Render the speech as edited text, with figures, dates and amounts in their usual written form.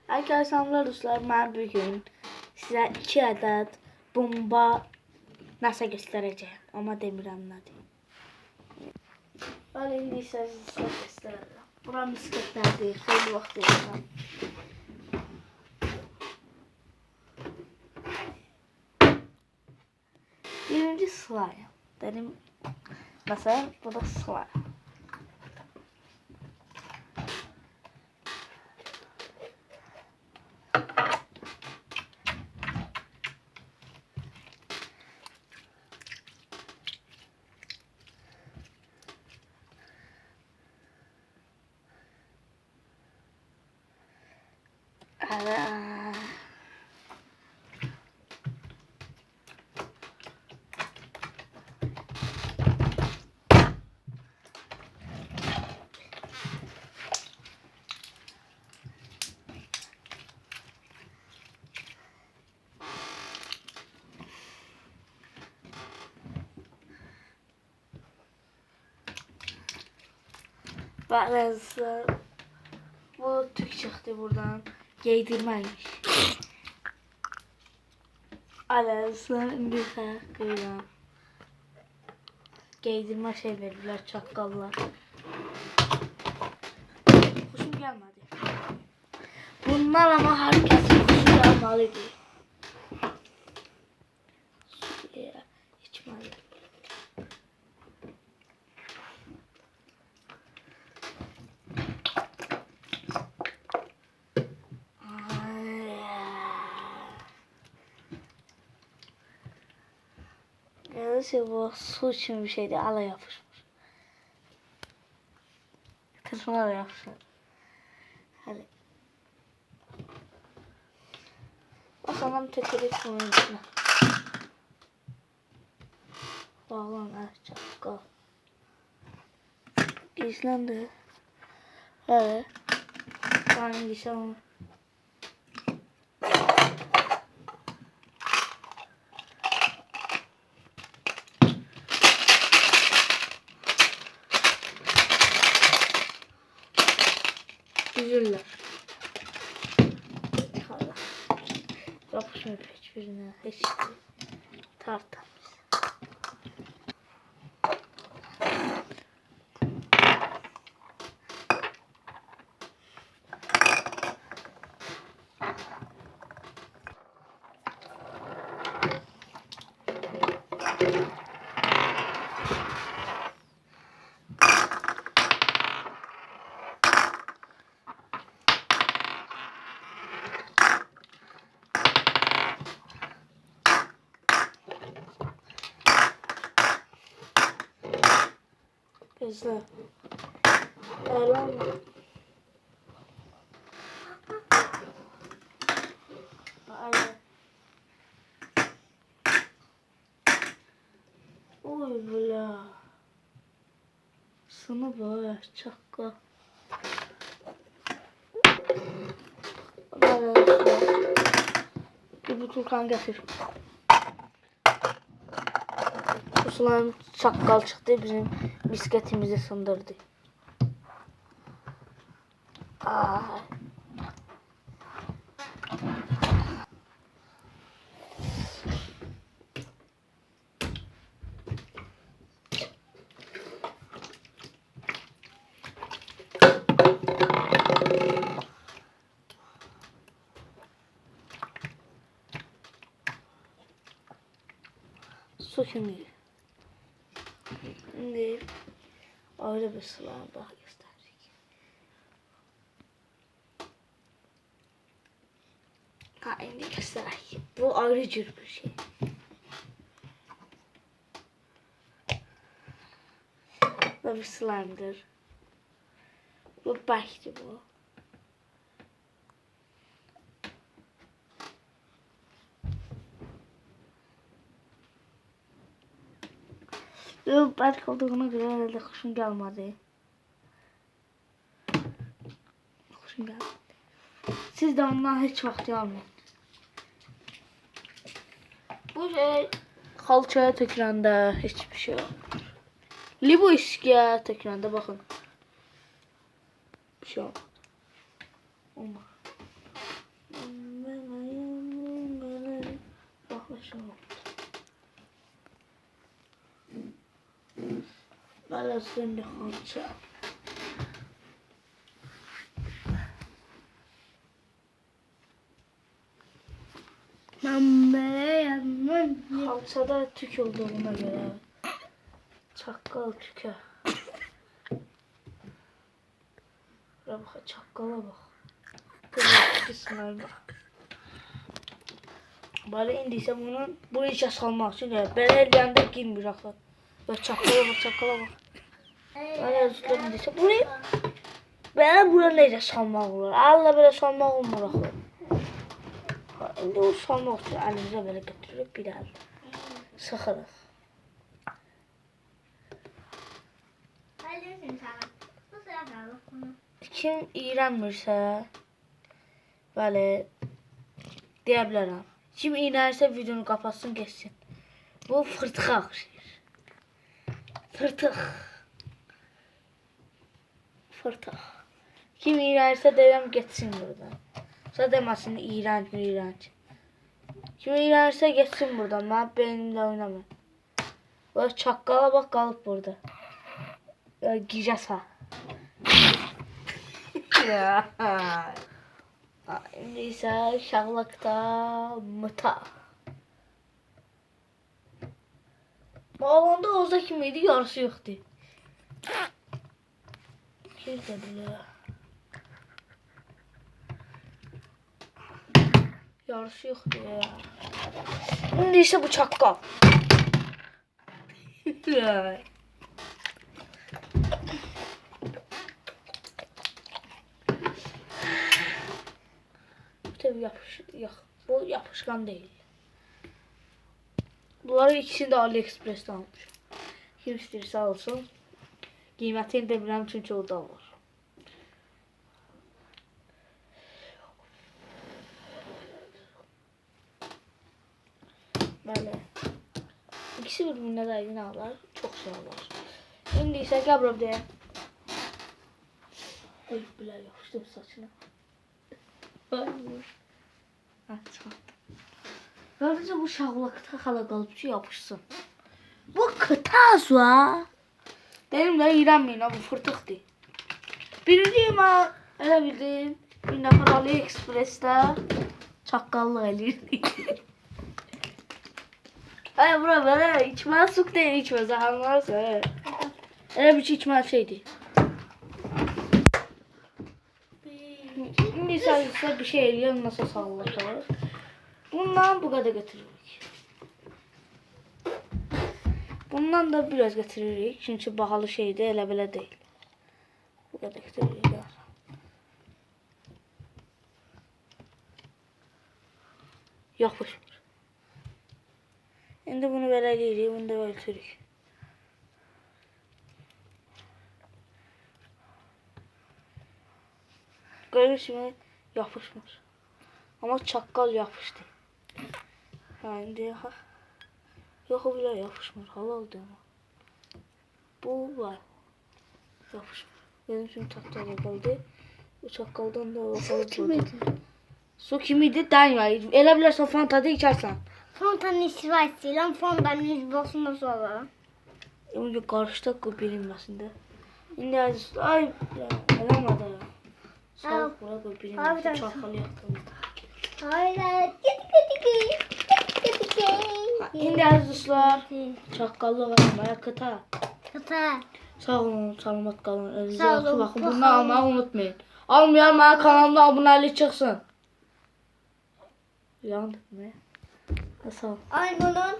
Herkese selamlar dostlar. Ben bugün size 2 adet bomba nasıl göstereceğim ama demirəm nədir. Ben indi isə sizə göstereceğim. Buram bisikletlerdir. Xeyli vaxt yiyeceğim. Birinci slime. Dedim mesela bu da slime. Evet. Bazı bu tük çıktı buradan. Giydirmeymiş. Alazlar indi hakkıyla. Giydirme şey verirler çakallar. Hoşum gelmedi. Bunlar ama herkesin hoşu gelmelidir. Suya içmeli. Neyse bu su için bir şeydi. Ala yapışmış. Kısmına da yapışmış. Hadi. Bakalım tekerek suyun içine. Bağlan çakal. İzlendi. Evet. Ben geçelim. Üzüller. Allah. Yapışmıyor hiçbirine. Hiç tartamız. Gözler. Ağlama. Aynen. Oy bula. Sana böyle çakka. Bir butulkan getir. Usulan çakkal çıktı bizim bisikletimizi sındırdı. Ay. Su şimdi. Şimdi ayrı bir slime daha gösterecek. Ha şimdi göstereyim. Bu ayrı cür bir şey. Bu bir slime'dır. Bu belki bu. Belki olduğuna göre herhalde hoşum gelmedi. Hoşum gelmedi. Siz de ondan hiç vakti almayın. Bu şey kalçaya töküləndə hiçbir şey olmur. Libo iskiyə töküləndə bakın. Bir şey olmadı. Olmaz. Balasını hançı. Halçada tük olduğuna göre. Çakkal tüke. Buraya bak, çakkala bak. Kızıl kısımlar bak. Böyle indiyse bunu işe salmaq üçün belə eləyəndə girmir axı. Böyle çakkala bak, çakkala bak. Böyle özürlər indiyse burayı belə bura necə salmaq olur? Allah belə salmaq olmur axı. İndi o salmaq üçün əlimizə belə götürürük bir əl. Sıxırıq. Kim iğrənmirsə böyle deyə bilərəm. Kim iğrənirsə videonu kapatsın geçsin. Bu fırtığa oxşayır. Fırtıq. Fırtıq. Kim iğrənirsə deyirəm geçsin buradan. Sonra deməsin iğrənc mi iğrənc. Kim iğrənirsə geçsin buradan. Mənim beynimlə oynamır. Böyle çakkala bak qalıb burada. Gicəsə. İndi isə şahlaqda mıta. Bağlanda Oza kimi idi, yarısı yoxdu. Girdə bilə. Yarısı yoxdu ya. İndi isə bu çakkal. Yok, bu yapışkan değil. Bunları ikisini de AliExpress'ten almışım. Kim isterse alsın. Qiymətini de bilmem çünkü orada var. Böyle. İkisi birbirine de yine alır. Çok şey alır. Şimdi ise gel buraya. Oy bile yapıştım saçına. Ay. Böylece bu şahlakta hala kalıp yapışsın. Bu kıtaz var. Benim de iğrenmeyin ha, bu fırtık değil. Birinci ben öyle bildim. Bir nefer AliExpress'te çakkallık eləyirdi. Ay bura böyle içmez su değil, içmez anlarsa. Öyle bir şey içmez şeydi. Şimdi sadece bir şey eliyor nasıl sallatır. Bundan bu kadar getiririk. Bundan da biraz getiririk. Çünkü bahalı şeydi, elə belə değil. Bu kadar getiririk. Yapışmır. Şimdi bunu belə eləyirik, bunu da ölçürük. Görürsünüz yapışmır. Ama çakkal yapıştı. Yani yok o bile yapışmır. Halal diyor ama. Bu var. Yapışmır. Benim şimdi tahtada kaldı. Bu çakkaldan da bakalım. Su kimiydi? Dayma. Elə bilərsən Fanta'da içərsən. Fanta'nın işi var istəyirəm. Fanta'nın yüz basında su alalım. Önce karıştık bu bilinməsin də. İndi ay eləmədi ya. Soğuk bura bu bilinməsin. Çakalı yaxdım. Hayır. İndi əziz dostlar, çaqqallıq atmaya kıta. Kıta. Sağ olun, salamat qalın. Özünüzə Sağ olun, yaxşı baxın. baxın. Bunu almayı unutmayın. Almayan mənim kanalıma abunəlik çıxsın. Yandık mı? Sağ ol. Ay bunun